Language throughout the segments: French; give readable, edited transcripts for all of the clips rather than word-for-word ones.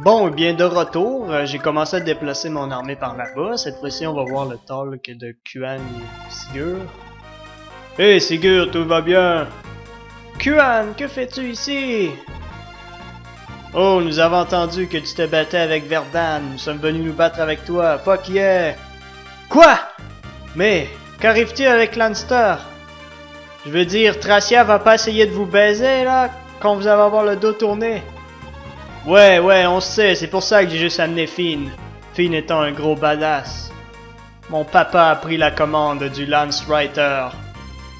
Bon, bien de retour, j'ai commencé à déplacer mon armée par là-bas. Cette fois-ci, on va voir le talk de Kuan et Sigur. Hey Sigur, tout va bien? Kuan, que fais-tu ici? Oh, nous avons entendu que tu te battais avec Verdan. Nous sommes venus nous battre avec toi. Fuck yeah! Quoi? Mais, qu'arrive-t-il avec Lannister? Je veux dire, Tracia va pas essayer de vous baiser, là, quand vous allez avoir le dos tourné? Ouais, on sait, c'est pour ça que j'ai juste amené Finn. Finn étant un gros badass. Mon papa a pris la commande du Lance Rider.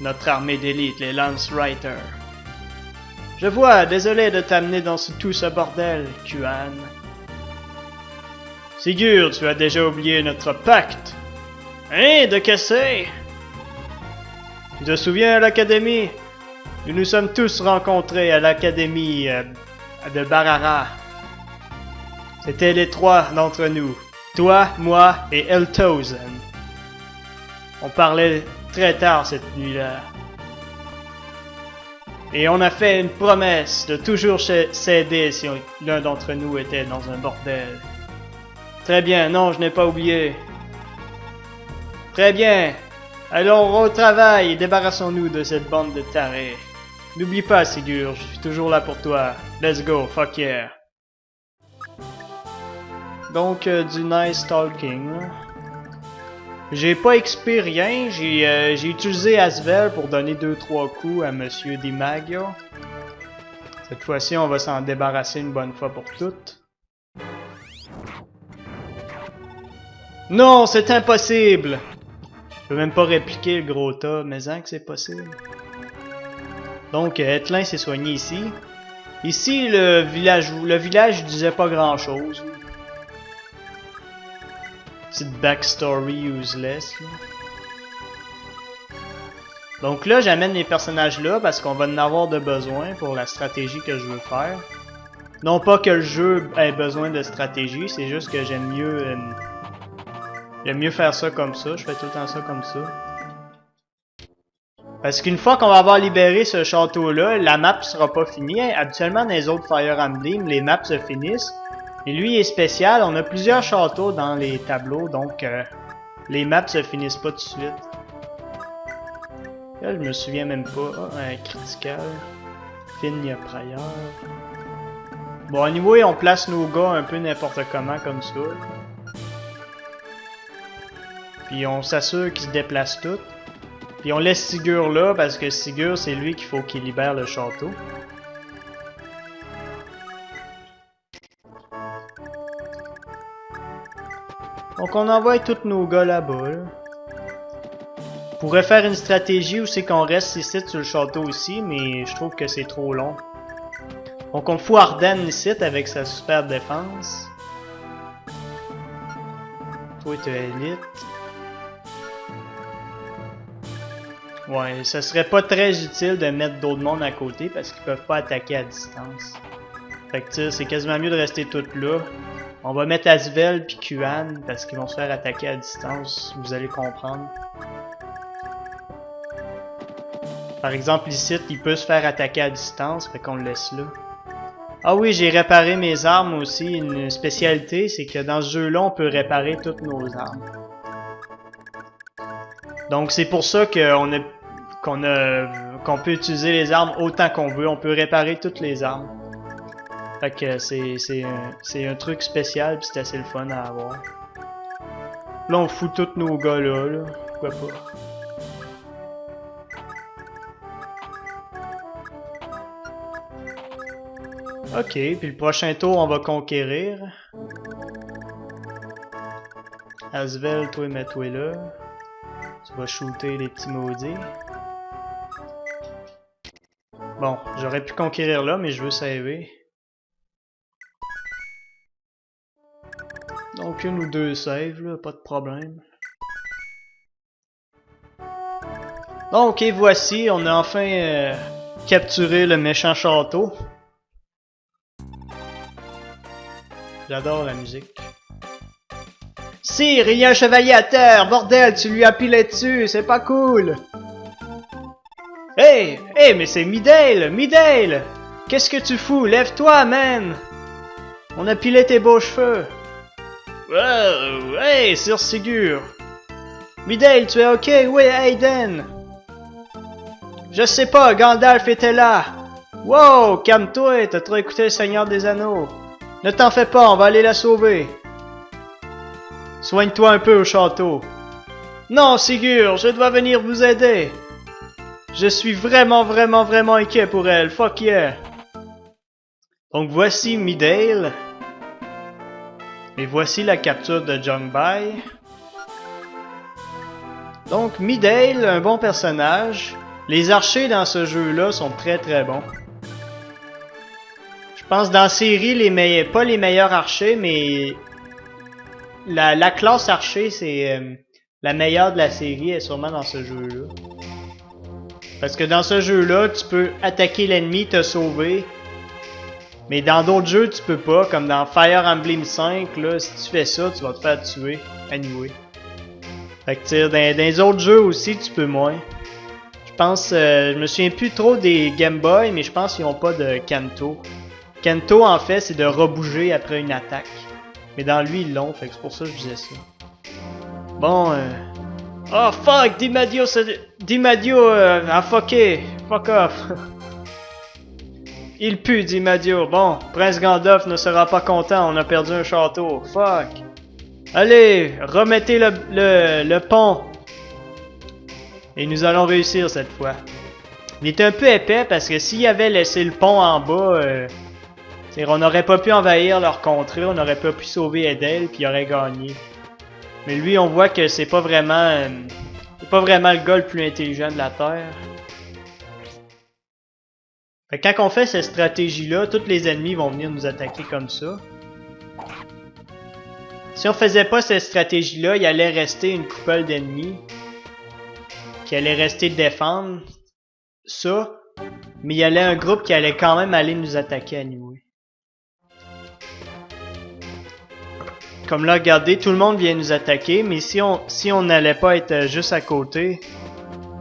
Notre armée d'élite, les Lance Riders. Je vois, désolé de t'amener dans tout ce bordel, Kuan. Sigur, tu as déjà oublié notre pacte. Hein, de que c'est? Tu te souviens à l'académie? Nous nous sommes tous rencontrés à l'académie de Barara. C'était les trois d'entre nous. Toi, moi et Elthosen. On parlait très tard cette nuit-là. Et on a fait une promesse de toujours s'aider si l'un d'entre nous était dans un bordel. Très bien, non, je n'ai pas oublié. Très bien. Allons au travail et débarrassons-nous de cette bande de tarés. N'oublie pas, Sigur, je suis toujours là pour toi. Let's go, fuck yeah. Donc, du nice talking. J'ai pas XP rien, j'ai utilisé Asvel pour donner 2-3 coups à Monsieur DiMaggio. Cette fois-ci, on va s'en débarrasser une bonne fois pour toutes. Non, c'est impossible! Je peux même pas répliquer le gros tas, mais hein que c'est possible. Donc, Etlin s'est soigné ici. Ici, le village disait pas grand-chose. Petite backstory useless. Là. Donc là, j'amène les personnages là parce qu'on va en avoir de besoin pour la stratégie que je veux faire. Non pas que le jeu ait besoin de stratégie, c'est juste que j'aime mieux faire ça comme ça. Je fais tout le temps ça comme ça. Parce qu'une fois qu'on va avoir libéré ce château-là, la map sera pas finie. Habituellement, dans les autres Fire Emblem, les maps se finissent. Et lui est spécial, on a plusieurs châteaux dans les tableaux, donc les maps se finissent pas tout de suite. Là, je me souviens même pas. Ah, un critical. Finn prior. Bon, anyway, on place nos gars un peu n'importe comment comme ça. Puis on s'assure qu'ils se déplacent tous. Puis on laisse Sigur là, parce que Sigur, c'est lui qu'il faut qu'il libère le château. Donc on envoie tous nos gars là-bas. Là. On pourrait faire une stratégie où c'est qu'on reste ici sur le château aussi, mais je trouve que c'est trop long. Donc on fout Arden ici avec sa super défense. Toi t'es élite. Ouais, ce serait pas très utile de mettre d'autres mondes à côté parce qu'ils peuvent pas attaquer à distance. Fait que tu sais, c'est quasiment mieux de rester toutes là. On va mettre Asvel puis Kuan parce qu'ils vont se faire attaquer à distance, vous allez comprendre. Par exemple ici, il peut se faire attaquer à distance, fait qu'on le laisse là. Ah oui, j'ai réparé mes armes aussi. Une spécialité, c'est que dans ce jeu-là, on peut réparer toutes nos armes. Donc c'est pour ça qu'on peut utiliser les armes autant qu'on veut. On peut réparer toutes les armes. Fait que c'est un truc spécial pis c'est assez le fun à avoir. Là on fout tous nos gars là. Pourquoi pas. Ok, puis le prochain tour on va conquérir. Asvel, toi mets-toi là. Tu vas shooter les petits maudits. Bon, j'aurais pu conquérir là, mais je veux saver. Donc une ou deux saves, là, pas de problème. Donc et voici, on a enfin capturé le méchant château. J'adore la musique. Sire, il y a un chevalier à terre! Bordel, tu lui as pilé dessus, c'est pas cool! Hey, mais c'est Midale! Qu'est-ce que tu fous? Lève-toi, man! On a pilé tes beaux cheveux. Wow, hey, Sir Sigur. Midale, tu es ok? Oui, Aiden. Je sais pas, Gandalf était là. Wow, calme-toi, t'as trop écouté le Seigneur des Anneaux. Ne t'en fais pas, on va aller la sauver. Soigne-toi un peu au château. Non, Sigur, je dois venir vous aider. Je suis vraiment inquiet pour elle. Fuck yeah. Donc voici Midale. Et voici la capture de Jungbai. Donc Midale, un bon personnage. Les archers dans ce jeu-là sont très bons. Je pense dans la série, pas les meilleurs archers, mais la classe archer, c'est la meilleure de la série est sûrement dans ce jeu-là. Parce que dans ce jeu-là, tu peux attaquer l'ennemi, te sauver. Mais dans d'autres jeux, tu peux pas. Comme dans Fire Emblem 5, là, si tu fais ça, tu vas te faire tuer. Anyway. Fait que dans les autres jeux aussi, tu peux moins. Je pense, je me souviens plus trop des Game Boy, mais je pense qu'ils n'ont pas de Kanto. Kanto, en fait, c'est de rebouger après une attaque. Mais dans lui, ils l'ont, fait que c'est pour ça que je disais ça. Bon, oh fuck, Dimadio a fucké. Fuck off. Il pue, Dimadio. Bon, Prince Gandalf ne sera pas content, on a perdu un château. Fuck. Allez, remettez le pont. Et nous allons réussir cette fois. Il est un peu épais parce que s'il avait laissé le pont en bas, on n'aurait pas pu envahir leur contrée, on n'aurait pas pu sauver Edel, puis il aurait gagné. Mais lui, on voit que c'est pas vraiment le gars le plus intelligent de la Terre. Fait que quand on fait cette stratégie-là, tous les ennemis vont venir nous attaquer comme ça. Si on faisait pas cette stratégie-là, il allait rester une coupole d'ennemis qui allait rester défendre ça, mais il y allait un groupe qui allait quand même aller nous attaquer à nous. Comme là, regardez, tout le monde vient nous attaquer, mais si on n'allait pas être juste à côté...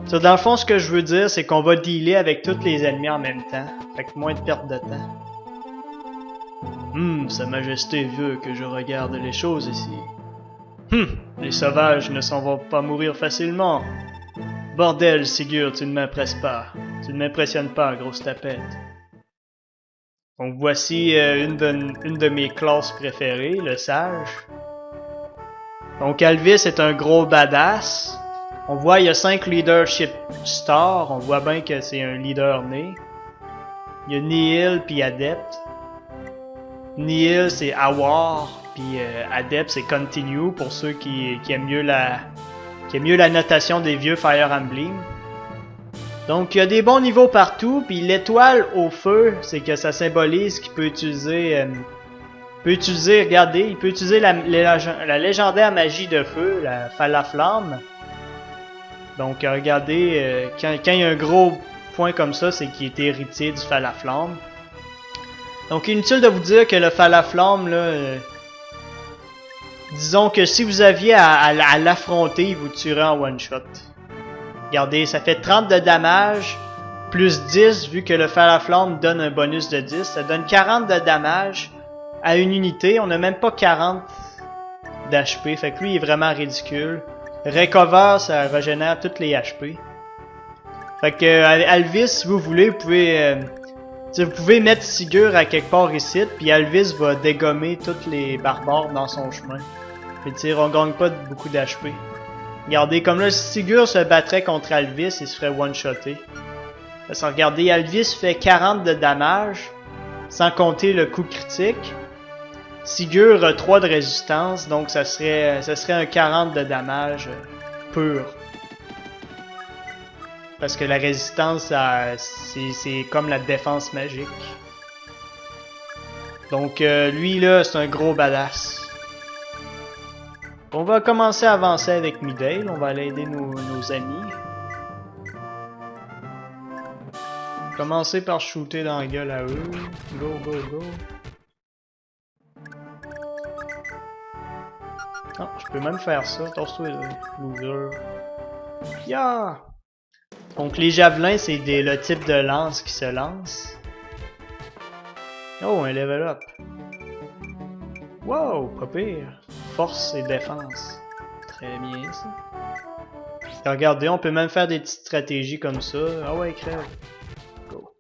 Dans le fond, ce que je veux dire, c'est qu'on va dealer avec tous les ennemis en même temps. Fait que moins de perte de temps. Sa Majesté veut que je regarde les choses ici. Les sauvages ne s'en vont pas mourir facilement. Bordel, Sigur, tu ne m'impresses pas. Tu ne m'impressionnes pas, grosse tapette. Donc voici une de mes classes préférées, le sage. Donc Alvis est un gros badass. On voit il y a 5 leadership stars, on voit bien que c'est un leader né. Il y a Nihil puis Adept. Nihil c'est Awar, puis Adept c'est Continue pour ceux qui aiment mieux la notation des vieux Fire Emblem. Donc il y a des bons niveaux partout, puis l'étoile au feu, c'est que ça symbolise qu'il peut utiliser, regardez, il peut utiliser la légendaire magie de feu, la Falaflamme. Donc regardez, quand il y a un gros point comme ça, c'est qu'il est héritier du Falaflamme. Donc inutile de vous dire que le Falaflamme, là, disons que si vous aviez à l'affronter, il vous tuerait en one shot. Regardez, ça fait 30 de damage, plus 10, vu que le Falaflamme donne un bonus de 10. Ça donne 40 de damage à une unité. On n'a même pas 40 d'HP, fait que lui il est vraiment ridicule. Recover, ça régénère toutes les HP. Fait que Alvis, si vous voulez, vous pouvez mettre Sigur à quelque part ici, puis Alvis va dégommer tous les barbares dans son chemin. Puis on gagne pas beaucoup d'HP. Regardez, comme là, si Sigur se battrait contre Alvis, il se ferait one-shotter. Parce que regardez, Alvis fait 40 de damage, sans compter le coup critique. Sigur a 3 de résistance, donc ça serait un 40 de damage pur. Parce que la résistance, c'est comme la défense magique. Donc lui là, c'est un gros badass. On va commencer à avancer avec Midale, on va aller aider nos amis. Commencer par shooter dans la gueule à eux. Go, go, go. Ah, je peux même faire ça. Torse-toi, loser. Yeah! Donc, les javelins, c'est le type de lance qui se lance. Oh, un level up. Wow, pas pire. Force et défense. Très bien ça. Et regardez, on peut même faire des petites stratégies comme ça. Ah ouais, crève. Go.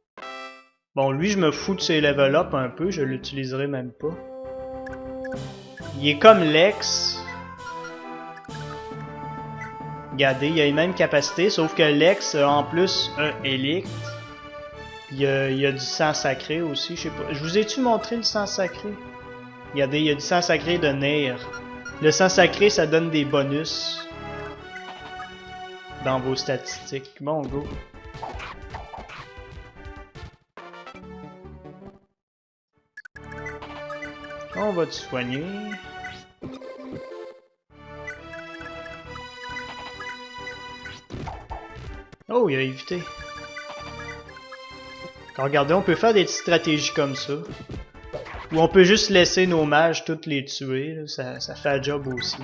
Bon, lui, je me fous de ses level up un peu, je l'utiliserai même pas. Il est comme Lex. Regardez, il a les mêmes capacités, sauf que Lex a en plus un élite. Il y a du sang sacré aussi, je sais pas. Je vous ai-tu montré le sang sacré? Regardez, il y a du sang sacré de Nair. Le sang sacré, ça donne des bonus dans vos statistiques. Bon, go. On va te soigner. Oh, il a évité. Regardez, on peut faire des petites stratégies comme ça. Ou on peut juste laisser nos mages toutes les tuer. Là. Ça fait un job aussi.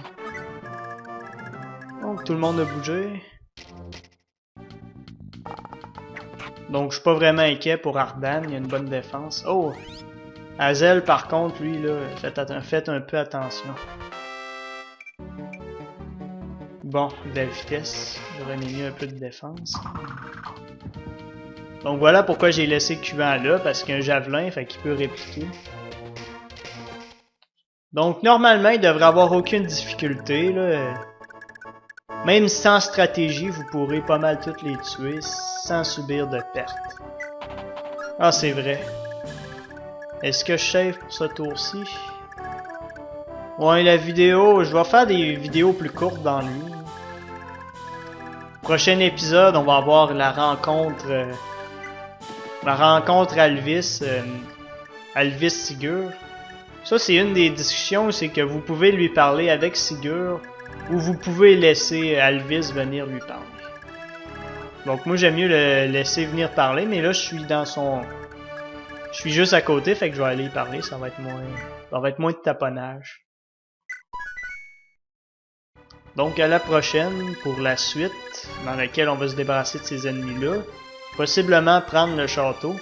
Donc, tout le monde a bougé. Donc, je suis pas vraiment inquiet pour Ardan. Il a une bonne défense. Oh! Hazel, par contre, lui, là, faites un peu attention. Bon, de la vitesse. J'aurais mis un peu de défense. Donc voilà pourquoi j'ai laissé Cuan là, parce qu'il y a un javelin, fait qu'il peut répliquer. Donc normalement, il devrait avoir aucune difficulté, là. Même sans stratégie, vous pourrez pas mal toutes les tuer sans subir de pertes. Ah, c'est vrai. Est-ce que je save pour ce tour-ci? Ouais, la vidéo, je vais faire des vidéos plus courtes dans lui. Prochain épisode, on va avoir la rencontre Alvis, Alvis Sigurd. Ça, c'est une des discussions, c'est que vous pouvez lui parler avec Sigurd ou vous pouvez laisser Alvis venir lui parler. Donc moi, j'aime mieux le laisser venir parler, mais là, je suis dans son... Je suis juste à côté, fait que je vais aller y parler, ça va être moins de taponnage. Donc à la prochaine pour la suite, dans laquelle on va se débarrasser de ces ennemis-là. Possiblement prendre le château.